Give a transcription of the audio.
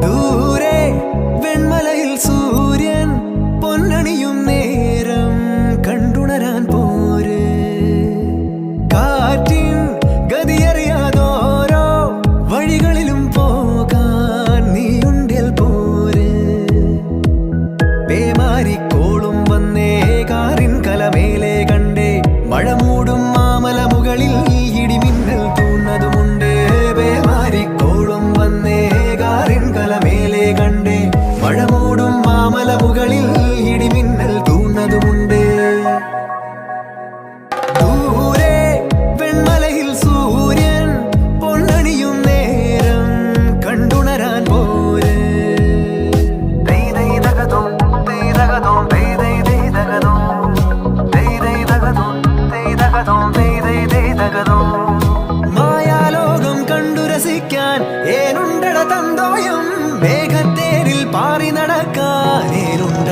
ദൂരെ വെൺമലയിൽ സൂര്യൻ പൊന്നണിയും നേരം കണ്ടുണരാൻ പോര്. കാറ്റിൻ ഗതിയറിയാതോരോ വഴികളിലും പോകാൻ നീയുണ്ടേൽ പോര്. പേമാരിക്കോളും വന്നേ കാറിൻ കലമേലെ കണ്ടേ മഴ മൂടും മാമല മുകളിൽ ഇടിമിന്നൽ തൂന്നതുമുണ്ട്. പേമാരിക്കോളും വന്നേ കാറിൻ കലമേലെ കണ്ടേ മഴ മൂടും മാമല മുകളിൽ ഇടിമിന്നൽ തൂന്നതുമുണ്ട്. ദൂരെ വെൺമലയിൽ സൂര്യൻ പൊന്നണിയും നേരം കണ്ടുണരാൻ പോര്. മായാലോകം കണ്ടു രസിക്കാൻ ഏനുണ്ടട തന്തോയം. മേഘത്തേരിൽ പാറി നടക്കാൻ ഏനുണ്ട